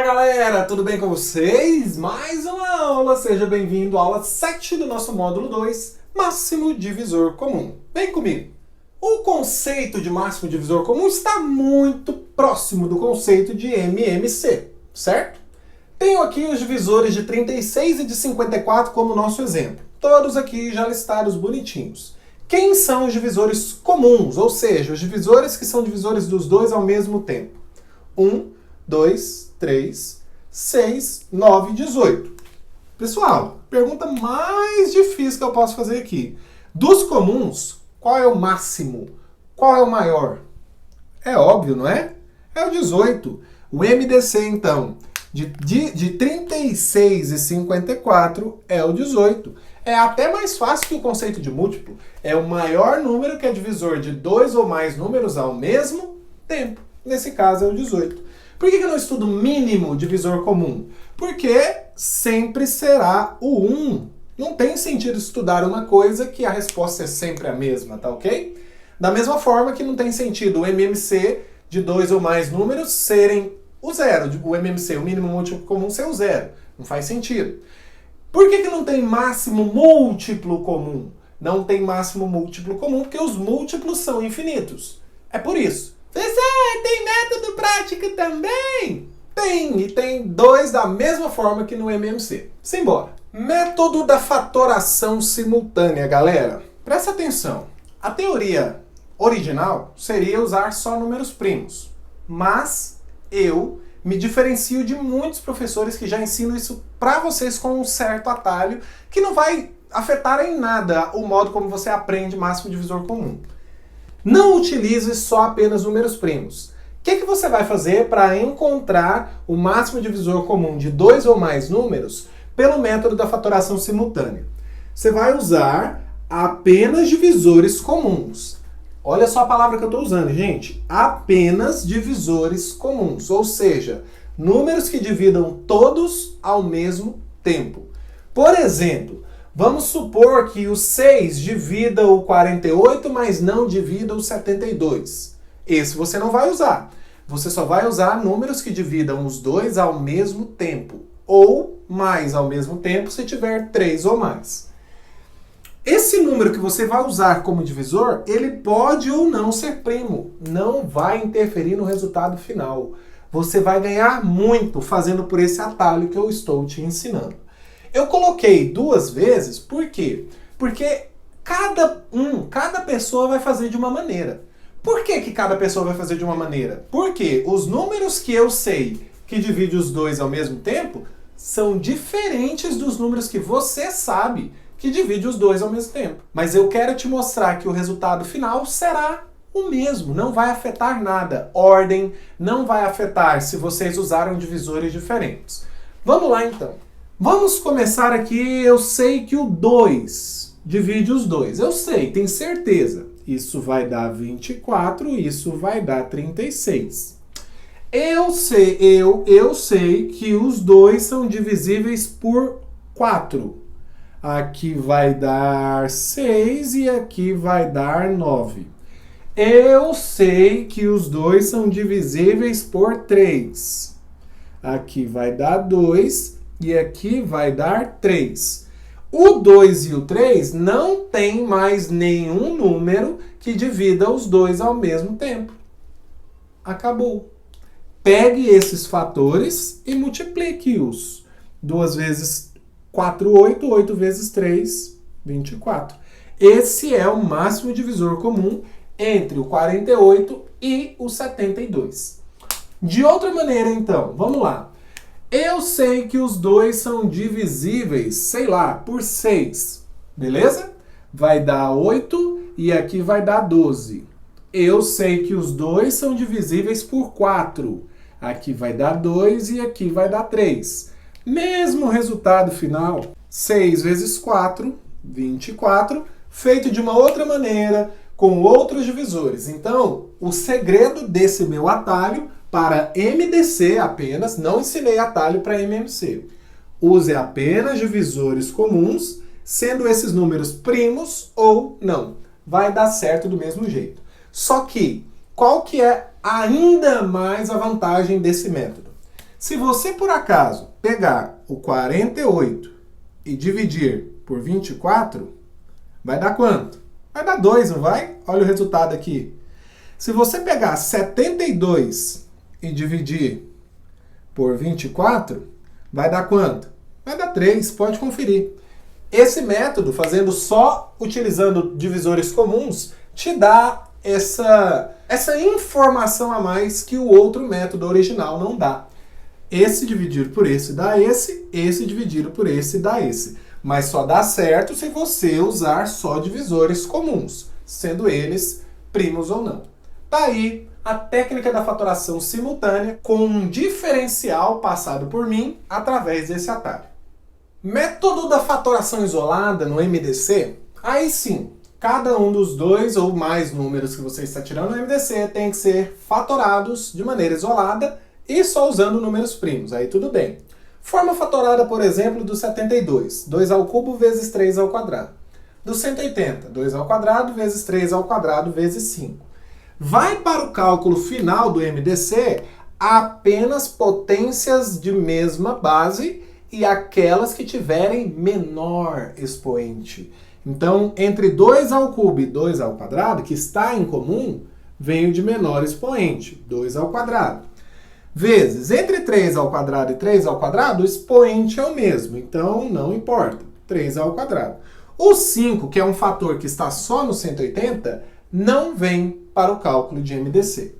Fala galera, tudo bem com vocês? Mais uma aula, seja bem-vindo à aula 7 do nosso módulo 2, máximo divisor comum. Vem comigo! O conceito de máximo divisor comum está muito próximo do conceito de MMC, certo? Tenho aqui os divisores de 36 e de 54 como nosso exemplo. Todos aqui já listados bonitinhos. Quem são os divisores comuns, ou seja, os divisores que são divisores dos dois ao mesmo tempo? 1, 2, 3, 6, 9, 18. Pessoal, pergunta mais difícil que eu posso fazer aqui. Dos comuns, qual é o máximo? Qual é o maior? É óbvio, não é? É o 18. O MDC, então, de 36 e 54 é o 18. É até mais fácil que o conceito de múltiplo. É o maior número que é divisor de dois ou mais números ao mesmo tempo. Nesse caso é o 18. Por que eu não estudo mínimo divisor comum? Porque sempre será o 1. Não tem sentido estudar uma coisa que a resposta é sempre a mesma, tá ok? Da mesma forma que não tem sentido o MMC de dois ou mais números serem o zero. O MMC, o mínimo múltiplo comum, ser o zero. Não faz sentido. Por que não tem máximo múltiplo comum? Não tem máximo múltiplo comum porque os múltiplos são infinitos. É por isso. Tem método prático também? Tem, e tem dois da mesma forma que no MMC. Simbora. Método da fatoração simultânea, galera. Presta atenção. A teoria original seria usar só números primos. Mas eu me diferencio de muitos professores que já ensinam isso para vocês com um certo atalho que não vai afetar em nada o modo como você aprende máximo divisor comum. Não utilize só apenas números primos. O que você vai fazer para encontrar o máximo divisor comum de dois ou mais números pelo método da fatoração simultânea? Você vai usar apenas divisores comuns. Olha só a palavra que eu estou usando, gente. Apenas divisores comuns, ou seja, números que dividam todos ao mesmo tempo. Por exemplo, vamos supor que o 6 divida o 48, mas não divida o 72. Esse você não vai usar. Você só vai usar números que dividam os dois ao mesmo tempo. Ou mais ao mesmo tempo se tiver 3 ou mais. Esse número que você vai usar como divisor, ele pode ou não ser primo. Não vai interferir no resultado final. Você vai ganhar muito fazendo por esse atalho que eu estou te ensinando. Eu coloquei duas vezes, por quê? Porque cada pessoa vai fazer de uma maneira. Por que cada pessoa vai fazer de uma maneira? Porque os números que eu sei que divide os dois ao mesmo tempo são diferentes dos números que você sabe que divide os dois ao mesmo tempo. Mas eu quero te mostrar que o resultado final será o mesmo, não vai afetar nada. Ordem não vai afetar se vocês usaram divisores diferentes. Vamos lá então. Vamos começar aqui, eu sei que o 2 divide os dois. Eu sei, tenho certeza. Isso vai dar 24, isso vai dar 36. Eu sei que os dois são divisíveis por 4. Aqui vai dar 6 e aqui vai dar 9. Eu sei que os dois são divisíveis por 3. Aqui vai dar 2 e aqui vai dar 3. O 2 e o 3 não tem mais nenhum número que divida os dois ao mesmo tempo. Acabou. Pegue esses fatores e multiplique-os. 2 vezes 4, 8. 8 vezes 3, 24. Esse é o máximo divisor comum entre o 48 e o 72. De outra maneira, então, vamos lá. Eu sei que os dois são divisíveis, sei lá, por 6. Beleza? Vai dar 8 e aqui vai dar 12. Eu sei que os dois são divisíveis por 4. Aqui vai dar 2 e aqui vai dar 3. Mesmo resultado final, 6 vezes 4, 24, feito de uma outra maneira, com outros divisores. Então, o segredo desse meu atalho para MDC apenas, não ensinei atalho para MMC. Use apenas divisores comuns, sendo esses números primos ou não. Vai dar certo do mesmo jeito. Só que, qual que é ainda mais a vantagem desse método? Se você, por acaso, pegar o 48 e dividir por 24, vai dar quanto? Vai dar 2, não vai? Olha o resultado aqui. Se você pegar 72 e dividir por 24, vai dar quanto? Vai dar 3, pode conferir. Esse método, fazendo só utilizando divisores comuns, te dá essa informação a mais que o outro método original não dá. Esse dividido por esse dá esse dividido por esse dá esse. Mas só dá certo se você usar só divisores comuns, sendo eles primos ou não. Daí a técnica da fatoração simultânea com um diferencial passado por mim através desse atalho. Método da fatoração isolada no MDC, aí sim, cada um dos dois ou mais números que você está tirando no MDC tem que ser fatorados de maneira isolada e só usando números primos, aí tudo bem. Forma fatorada, por exemplo, do 72, 2 ao cubo vezes 3 ao quadrado. Do 180, 2 ao quadrado vezes 3 ao quadrado vezes 5. Vai para o cálculo final do MDC apenas potências de mesma base e aquelas que tiverem menor expoente. Então, entre 2 ao cubo e 2 ao quadrado, que está em comum, vem o de menor expoente, 2 ao quadrado. Vezes, entre 3 ao quadrado e 3 ao quadrado, o expoente é o mesmo, então não importa, 3 ao quadrado. O 5, que é um fator que está só no 180, não vem para o cálculo de MDC.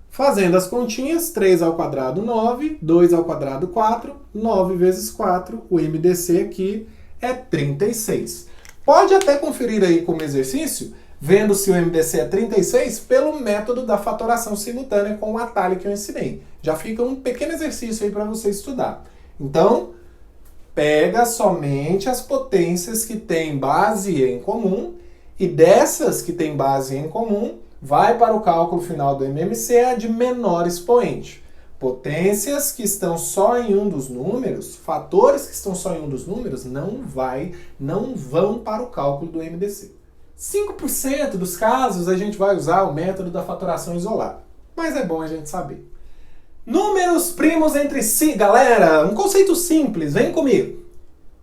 Fazendo as continhas, 3 ao quadrado, 9, 2 ao quadrado, 4, 9 vezes 4, o MDC aqui é 36. Pode até conferir aí como exercício, vendo se o MDC é 36, pelo método da fatoração simultânea com o atalho que eu ensinei. Já fica um pequeno exercício aí para você estudar. Então, pega somente as potências que têm base em comum e dessas que têm base em comum, vai para o cálculo final do MMC a de menor expoente. Potências que estão só em um dos números, fatores que estão só em um dos números, não vão para o cálculo do MDC. 5% dos casos a gente vai usar o método da fatoração isolada, mas é bom a gente saber. Números primos entre si, galera, um conceito simples, vem comigo.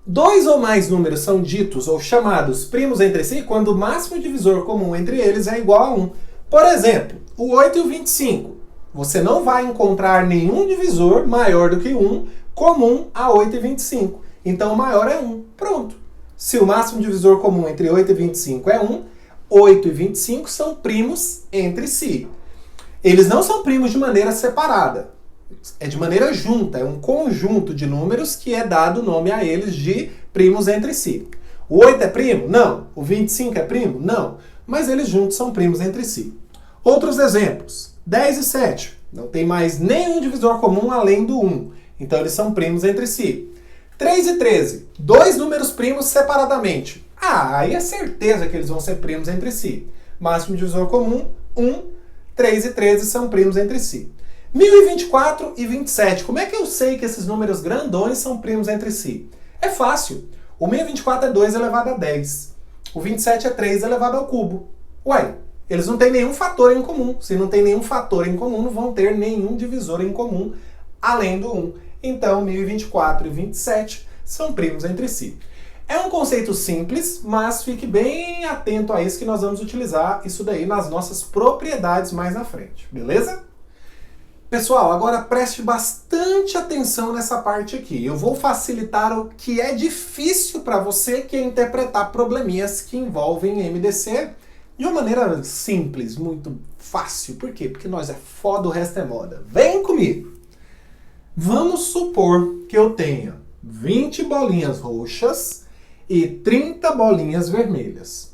2 ou mais números são ditos ou chamados primos entre si quando o máximo divisor comum entre eles é igual a 1. Por exemplo, o 8 e o 25. Você não vai encontrar nenhum divisor maior do que 1 comum a 8 e 25. Então o maior é 1. Pronto. Se o máximo divisor comum entre 8 e 25 é 1, 8 e 25 são primos entre si. Eles não são primos de maneira separada. É de maneira junta, é um conjunto de números que é dado nome a eles de primos entre si. O 8 é primo? Não. O 25 é primo? Não. Mas eles juntos são primos entre si. Outros exemplos. 10 e 7. Não tem mais nenhum divisor comum além do 1. Então eles são primos entre si. 3 e 13. Dois números primos separadamente. Aí é certeza que eles vão ser primos entre si. Máximo divisor comum, 1. 3 e 13 são primos entre si. 1024 e 27. Como é que eu sei que esses números grandões são primos entre si? É fácil. O 1024 é 2 elevado a 10. O 27 é 3 elevado ao cubo. Ué, eles não têm nenhum fator em comum. Se não tem nenhum fator em comum, não vão ter nenhum divisor em comum além do 1. Então, 1024 e 27 são primos entre si. É um conceito simples, mas fique bem atento a isso que nós vamos utilizar isso daí nas nossas propriedades mais na frente, beleza? Pessoal, agora preste bastante atenção nessa parte aqui. Eu vou facilitar o que é difícil para você, que é interpretar probleminhas que envolvem MDC de uma maneira simples, muito fácil. Por quê? Porque nós é foda, o resto é moda. Vem comigo! Vamos supor que eu tenha 20 bolinhas roxas e 30 bolinhas vermelhas.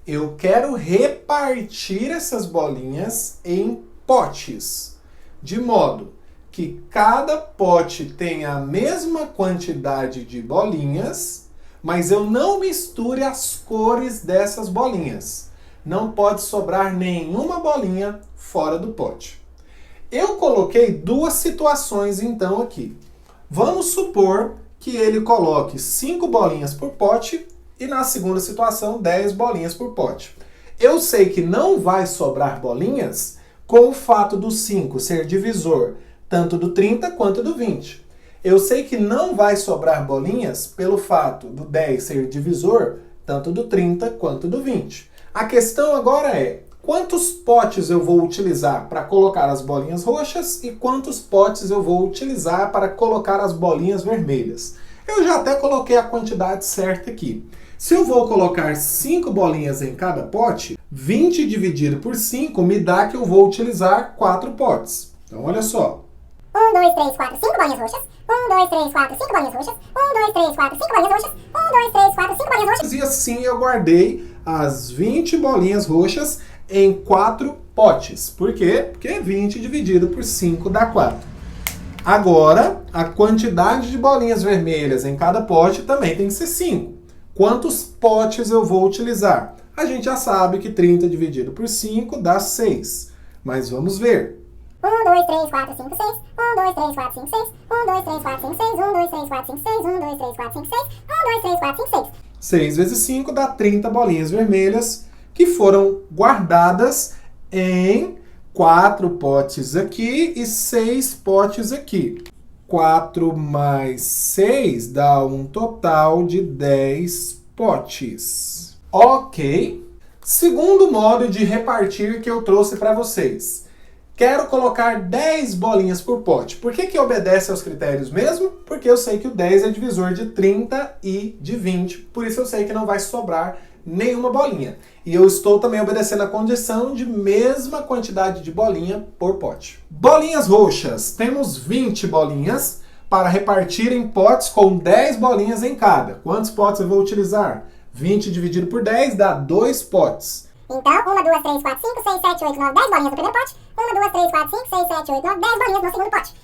Eu quero repartir essas bolinhas em potes, de modo que cada pote tenha a mesma quantidade de bolinhas, mas eu não misture as cores dessas bolinhas. Não pode sobrar nenhuma bolinha fora do pote. Eu coloquei duas situações então aqui. Vamos supor que ele coloque 5 bolinhas por pote e na segunda situação 10 bolinhas por pote. Eu sei que não vai sobrar bolinhas com o fato do 5 ser divisor tanto do 30 quanto do 20. Eu sei que não vai sobrar bolinhas pelo fato do 10 ser divisor tanto do 30 quanto do 20. A questão agora é, quantos potes eu vou utilizar para colocar as bolinhas roxas e quantos potes eu vou utilizar para colocar as bolinhas vermelhas? Eu já até coloquei a quantidade certa aqui. Se eu vou colocar 5 bolinhas em cada pote, 20 dividido por 5 me dá que eu vou utilizar 4 potes. Então olha só. 1, 2, 3, 4, 5 bolinhas roxas. 1, 2, 3, 4, 5 bolinhas roxas. 1, 2, 3, 4, 5 bolinhas roxas. 1, 2, 3, 4, 5 bolinhas roxas. E assim eu guardei as 20 bolinhas roxas em 4 potes. Por quê? Porque 20 dividido por 5 dá 4. Agora, a quantidade de bolinhas vermelhas em cada pote também tem que ser 5. Quantos potes eu vou utilizar? A gente já sabe que 30 dividido por 5 dá 6. Mas vamos ver. 1, 2, 3, 4, 5, 6. 1, 2, 3, 4, 5, 6. 1, 2, 3, 4, 5, 6. 1, 2, 3, 4, 5, 6. 1, 2, 3, 4, 5, 6. 1, 2, 3, 4, 5, 6. 6 vezes 5 dá 30 bolinhas vermelhas que foram guardadas em 4 potes aqui e 6 potes aqui. 4 mais 6 dá um total de 10 potes. Ok. Segundo modo de repartir que eu trouxe para vocês. Quero colocar 10 bolinhas por pote. Por que obedece aos critérios mesmo? Porque eu sei que o 10 é divisor de 30 e de 20. Por isso eu sei que não vai sobrar nenhuma bolinha. E eu estou também obedecendo a condição de mesma quantidade de bolinha por pote. Bolinhas roxas. Temos 20 bolinhas para repartir em potes com 10 bolinhas em cada. Quantos potes eu vou utilizar? 20 dividido por 10 dá 2 potes. Então, 1, 2, 3, 4, 5, 6, 7, 8, 9, 10 bolinhas no primeiro pote. 1, 2, 3, 4, 5, 6, 7, 8, 9, 10 bolinhas no segundo pote.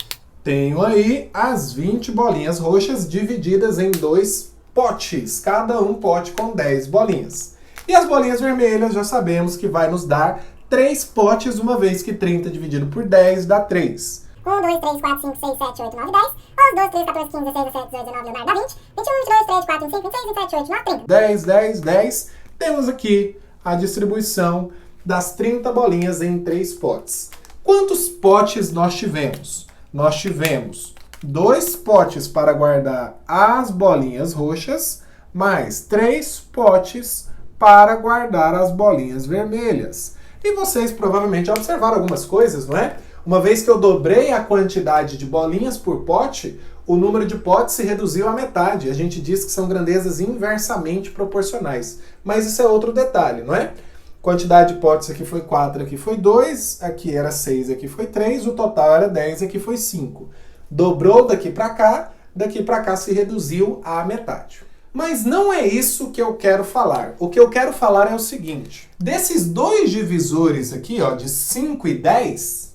Tenho aí as 20 bolinhas roxas divididas em 2 potes. Cada um pote com 10 bolinhas. E as bolinhas vermelhas já sabemos que vai nos dar 3 potes, uma vez que 30 dividido por 10 dá 3. 1, 2, 3, 4, 5, 6, 7, 8, 9, 10. 11, 12, 13, 14, 15, 16, 17, 18, 19, 20, dá 20. 21, 22, 23, 24, 25, 26, 27, 28, 29, 30. 10, 10, 10. Temos aqui a distribuição das 30 bolinhas em 3 potes. Quantos potes nós tivemos? Nós tivemos 2 potes para guardar as bolinhas roxas, mais 3 potes para guardar as bolinhas vermelhas. E vocês provavelmente observaram algumas coisas, não é? Uma vez que eu dobrei a quantidade de bolinhas por pote, o número de potes se reduziu à metade. A gente diz que são grandezas inversamente proporcionais. Mas isso é outro detalhe, não é? Quantidade de potes aqui foi 4, aqui foi 2, aqui era 6, aqui foi 3, o total era 10, aqui foi 5. Dobrou daqui para cá se reduziu à metade. Mas não é isso que eu quero falar. O que eu quero falar é o seguinte. Desses dois divisores aqui, ó, de 5 e 10,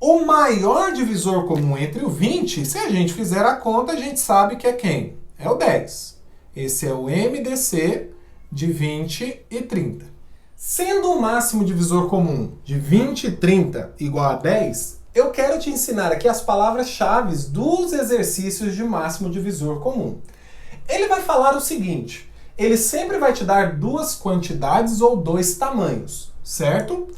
o maior divisor comum entre o 20, se a gente fizer a conta, a gente sabe que é quem? É o 10. Esse é o MDC de 20 e 30. Sendo o máximo divisor comum de 20 e 30 igual a 10, eu quero te ensinar aqui as palavras-chave dos exercícios de máximo divisor comum. Ele vai falar o seguinte, ele sempre vai te dar 2 quantidades ou 2 tamanhos, certo?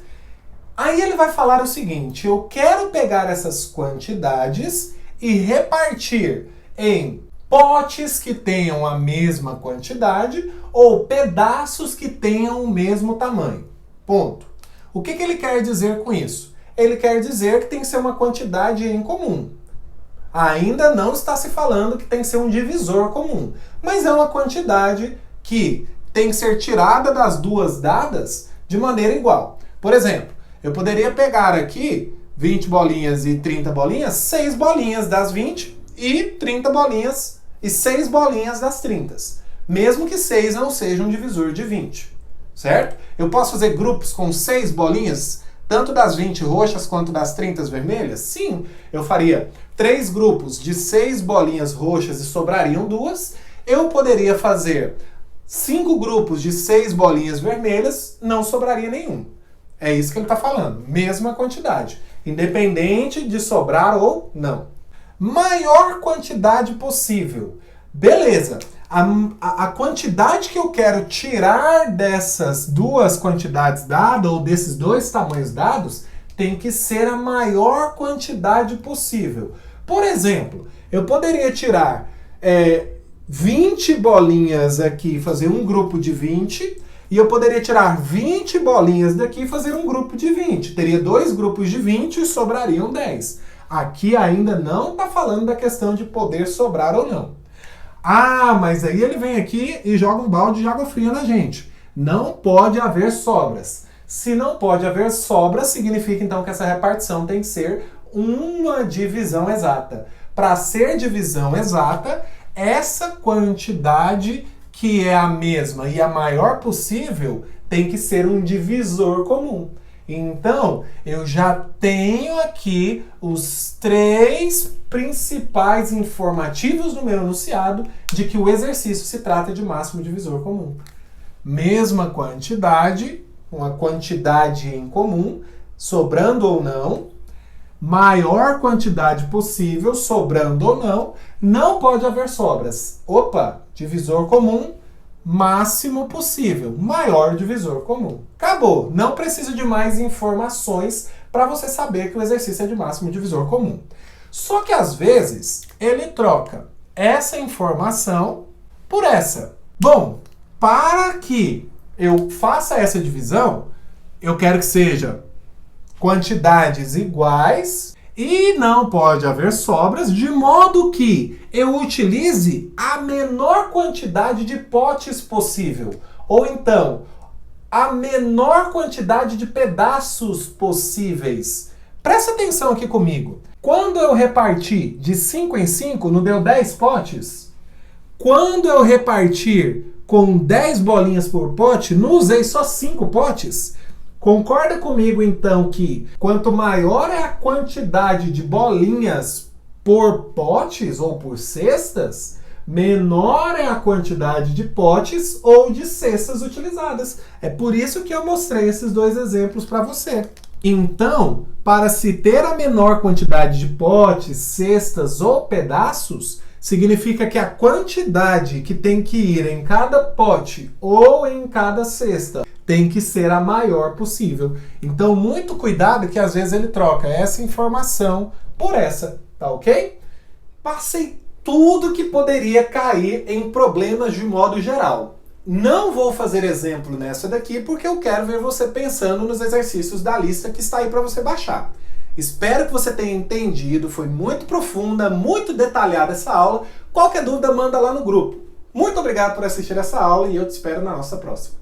Aí ele vai falar o seguinte, eu quero pegar essas quantidades e repartir em potes que tenham a mesma quantidade ou pedaços que tenham o mesmo tamanho. Ponto. O que ele quer dizer com isso? Ele quer dizer que tem que ser uma quantidade em comum. Ainda não está se falando que tem que ser um divisor comum, mas é uma quantidade que tem que ser tirada das duas dadas de maneira igual. Por exemplo, eu poderia pegar aqui 20 bolinhas e 30 bolinhas, 6 bolinhas das 20 e 30 bolinhas e 6 bolinhas das 30. Mesmo que 6 não seja um divisor de 20, certo? Eu posso fazer grupos com 6 bolinhas, tanto das 20 roxas quanto das 30 vermelhas? Sim, eu faria 3 grupos de 6 bolinhas roxas e sobrariam 2. Eu poderia fazer 5 grupos de 6 bolinhas vermelhas, não sobraria nenhum. É isso que ele está falando, mesma quantidade, independente de sobrar ou não. Maior quantidade possível. Beleza, a quantidade que eu quero tirar dessas duas quantidades dadas, ou desses 2 tamanhos dados, tem que ser a maior quantidade possível. Por exemplo, eu poderia tirar 20 bolinhas aqui, fazer um grupo de 20, e eu poderia tirar 20 bolinhas daqui e fazer um grupo de 20. Teria 2 grupos de 20 e sobrariam 10. Aqui ainda não está falando da questão de poder sobrar ou não. Ah, mas aí ele vem aqui e joga um balde de água fria na gente. Não pode haver sobras. Se não pode haver sobras, significa então que essa repartição tem que ser uma divisão exata. Para ser divisão exata, essa quantidade que é a mesma e a maior possível tem que ser um divisor comum. Então, eu já tenho aqui os 3 principais informativos do meu enunciado de que o exercício se trata de máximo divisor comum. Mesma quantidade, uma quantidade em comum, sobrando ou não, maior quantidade possível, sobrando ou não, não pode haver sobras. Opa, divisor comum, máximo possível, maior divisor comum. Acabou, não precisa de mais informações para você saber que o exercício é de máximo divisor comum. Só que às vezes ele troca essa informação por essa. Bom, para que eu faça essa divisão, eu quero que seja quantidades iguais e não pode haver sobras, de modo que eu utilize a menor quantidade de potes possível. Ou então, a menor quantidade de pedaços possíveis. Presta atenção aqui comigo. Quando eu reparti de 5 em 5, não deu 10 potes? Quando eu repartir com 10 bolinhas por pote, não usei só 5 potes? Concorda comigo então que quanto maior é a quantidade de bolinhas por potes ou por cestas, menor é a quantidade de potes ou de cestas utilizadas. É por isso que eu mostrei esses 2 exemplos para você. Então, para se ter a menor quantidade de potes, cestas ou pedaços, significa que a quantidade que tem que ir em cada pote ou em cada cesta tem que ser a maior possível. Então, muito cuidado que às vezes ele troca essa informação por essa, tá ok? Passei tudo que poderia cair em problemas de modo geral. Não vou fazer exemplo nessa daqui porque eu quero ver você pensando nos exercícios da lista que está aí para você baixar. Espero que você tenha entendido, foi muito profunda, muito detalhada essa aula. Qualquer dúvida, manda lá no grupo. Muito obrigado por assistir essa aula e eu te espero na nossa próxima.